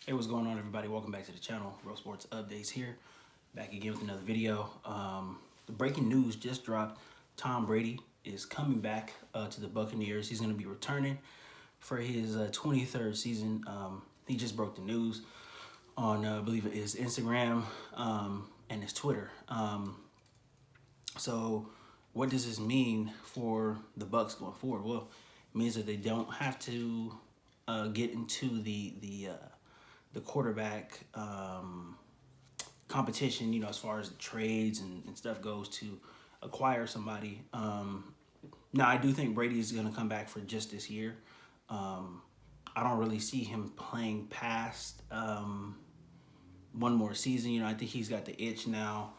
Hey, what's going on, everybody? Welcome back to the channel. Real Sports Updates here. Back again with another video. The breaking news just dropped. Tom Brady is coming back to the Buccaneers. He's going to be returning for his 23rd season. He just broke the news on, I believe it is Instagram and his Twitter. So what does this mean for the Bucs going forward? Well, it means that they don't have to get into the quarterback competition, as far as trades and stuff goes to acquire somebody. Now, I do think Brady is going to come back for just this year. I don't really see him playing past one more season. I think he's got the itch now.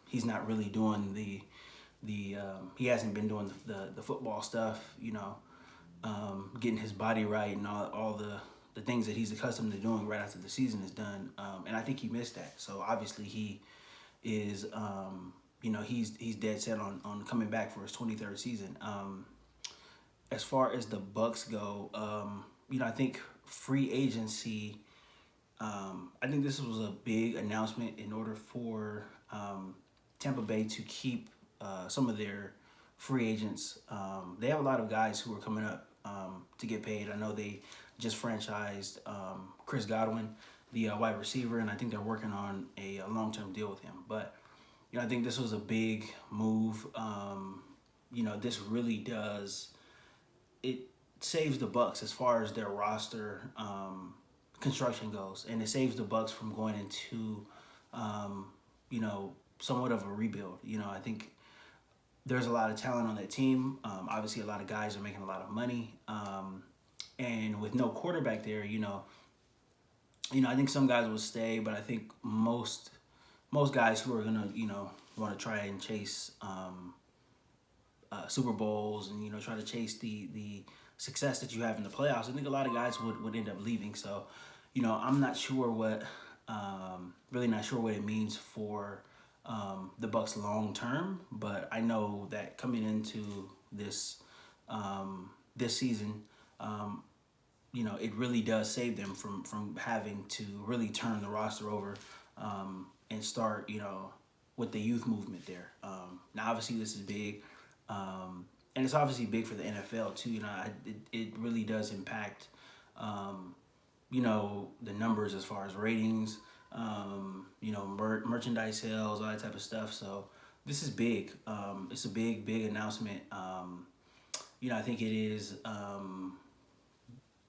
He's not really doing he hasn't been doing the football stuff, getting his body right and all the things that he's accustomed to doing right after the season is done. And I think he missed that. So obviously he is, he's dead set on coming back for his 23rd season. As far as the Bucs go, I think free agency, I think this was a big announcement in order for Tampa Bay to keep some of their free agents. They have a lot of guys who are coming up to get paid. I know they just franchised Chris Godwin, the wide receiver, and I think they're working on a long-term deal with him. But I think this was a big move. This really does, it saves the Bucs as far as their roster construction goes, and it saves the Bucs from going into somewhat of a rebuild. I think there's a lot of talent on that team. Obviously, a lot of guys are making a lot of money. And with no quarterback there, I think some guys will stay, but I think most guys who are gonna, want to try and chase Super Bowls and try to chase the success that you have in the playoffs, I think a lot of guys would end up leaving. So, I'm not sure what, really not sure what it means for the Bucs long term, but I know that coming into this this season, it really does save them from having to really turn the roster over and start, with the youth movement there. Now, obviously, this is big, and it's obviously big for the NFL too. It really does impact, the numbers as far as ratings, merchandise sales, all that type of stuff. So this is big. It's a big announcement. I think it is.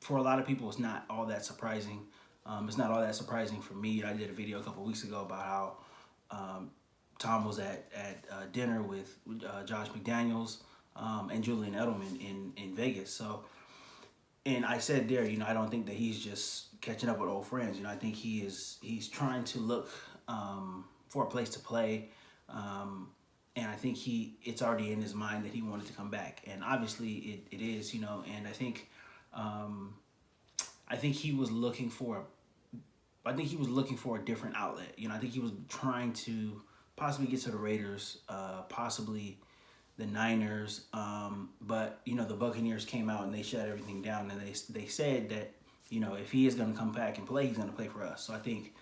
For a lot of people, it's not all that surprising. It's not all that surprising for me. I did a video a couple weeks ago about how Tom was at dinner with Josh McDaniels and Julian Edelman in Vegas. So, and I said there, I don't think that he's just catching up with old friends. I think he's trying to look for a place to play. And I think it's already in his mind that he wanted to come back. And obviously it is, and I think he was looking for a different outlet. I think he was trying to possibly get to the Raiders, possibly the Niners, but the Buccaneers came out and they shut everything down, and they said that if he is going to come back and play, he's going to play for us. So I think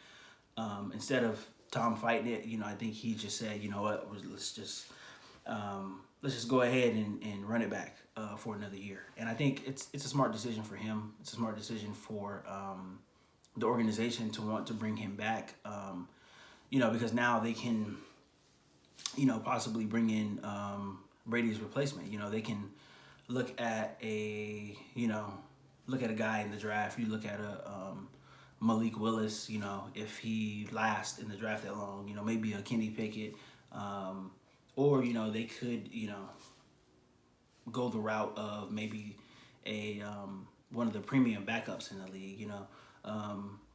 instead of Tom fighting it, I think he just said, what, let's just go ahead and run it back for another year. And I think it's a smart decision for him. It's a smart decision for the organization to want to bring him back, because now they can, possibly bring in Brady's replacement. They can look at a guy in the draft. You look at a Malik Willis, if he lasts in the draft that long, maybe a Kenny Pickett, or, they could, go the route of maybe a one of the premium backups in the league,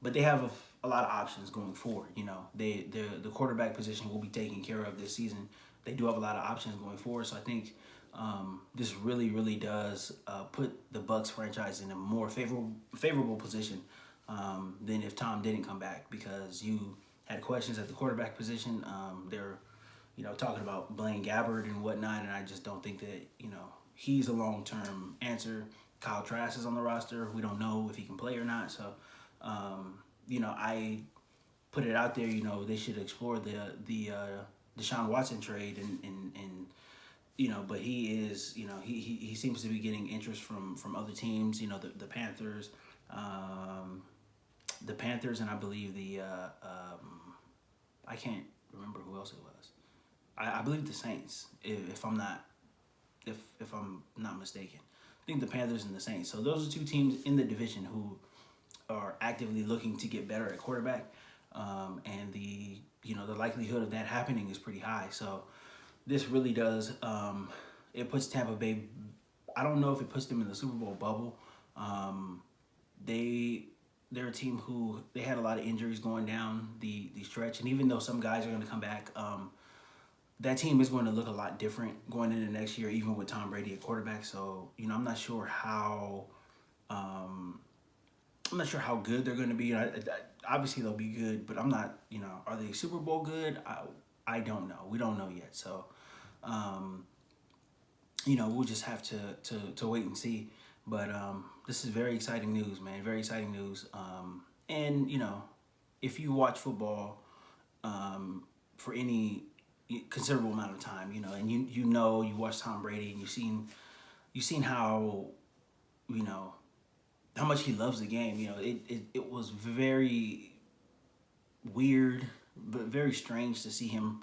but they have a lot of options going forward. The quarterback position will be taken care of this season. They do have a lot of options going forward, so I think this really does put the Bucs franchise in a more favorable position than if Tom didn't come back, because you had questions at the quarterback position. They're talking about Blaine Gabbert and whatnot, and I just don't think that he's a long-term answer. Kyle Trask is on the roster. We don't know if he can play or not. So I put it out there. They should explore the Deshaun Watson trade, but he is, he seems to be getting interest from other teams. The Panthers, and I believe I can't remember who else it was. I believe the Saints, if I'm not mistaken. I think the Panthers and the Saints. So those are two teams in the division who are actively looking to get better at quarterback, and the likelihood of that happening is pretty high. So this really does, it puts Tampa Bay. I don't know if it puts them in the Super Bowl bubble. They're a team who they had a lot of injuries going down the stretch, and even though some guys are going to come back, that team is going to look a lot different going into next year, even with Tom Brady at quarterback. So I'm not sure how. I'm not sure how good they're going to be. Obviously, they'll be good, but I'm not. Are they Super Bowl good? I don't know. We don't know yet. So, we'll just have to wait and see. But this is very exciting news, man. Very exciting news. And if you watch football for any considerable amount of time, and you watch Tom Brady, and you've seen how how much he loves the game. It was very weird, but very strange to see him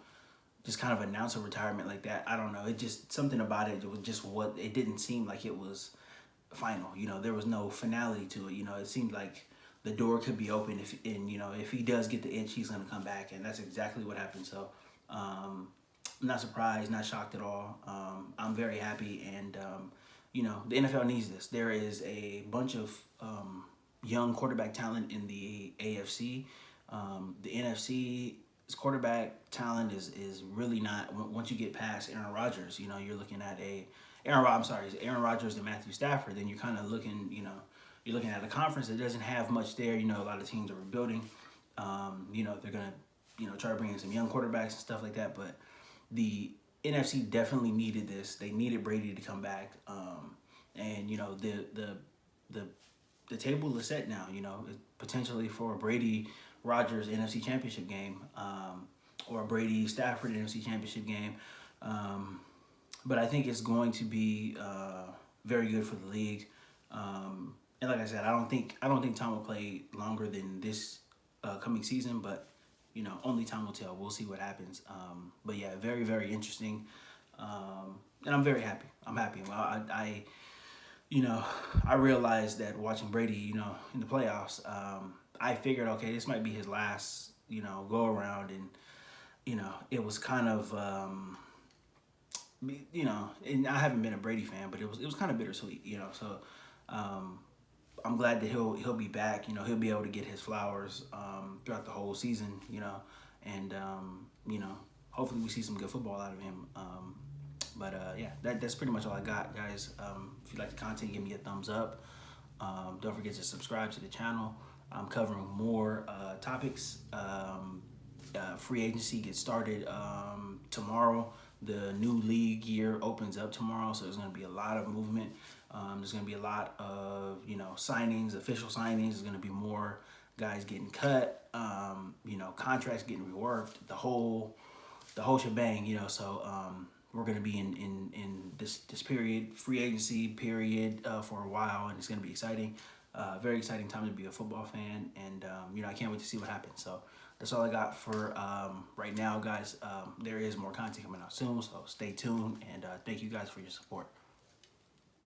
just kind of announce a retirement like that. I don't know. It just something about it. It was just it didn't seem like it was final. There was no finality to it. It seemed like the door could be open if he does get the itch, he's gonna come back, and that's exactly what happened. So I'm not surprised, not shocked at all. I'm very happy, and the NFL needs this. There is a bunch of young quarterback talent in the AFC. The NFC's quarterback talent is really not. Once you get past Aaron Rodgers, you're looking at Aaron Rodgers and Matthew Stafford. Then you're kind of looking, you're looking at a conference that doesn't have much there. A lot of teams are rebuilding. They're gonna, try to bring in some young quarterbacks and stuff like that. But the NFC definitely needed this. They needed Brady to come back. And the table is set now. Potentially for a Brady Rodgers NFC Championship game, or a Brady Stafford NFC Championship game. But I think it's going to be very good for the league. And like I said, I don't think Tom will play longer than this coming season, but only time will tell. We'll see what happens. But yeah, very, very interesting. And I'm very happy. I'm happy. Well, I realized that watching Brady, in the playoffs, I figured, okay, this might be his last, go around, and it was kind of, and I haven't been a Brady fan, but it was kind of bittersweet, So I'm glad that he'll be back. He'll be able to get his flowers throughout the whole season. And hopefully we see some good football out of him. But yeah, that's pretty much all I got, guys. If you like the content, give me a thumbs up. Don't forget to subscribe to the channel. I'm covering more topics. Free agency gets started tomorrow. The new league year opens up tomorrow, so there's going to be a lot of movement. There's going to be a lot of signings, official signings. There's going to be more guys getting cut. Contracts getting reworked. The whole shebang. So we're going to be in this period, free agency period, for a while, and it's going to be exciting. Very exciting time to be a football fan, and I can't wait to see what happens. So that's all I got for right now, guys. There is more content coming out soon, so stay tuned, and thank you guys for your support.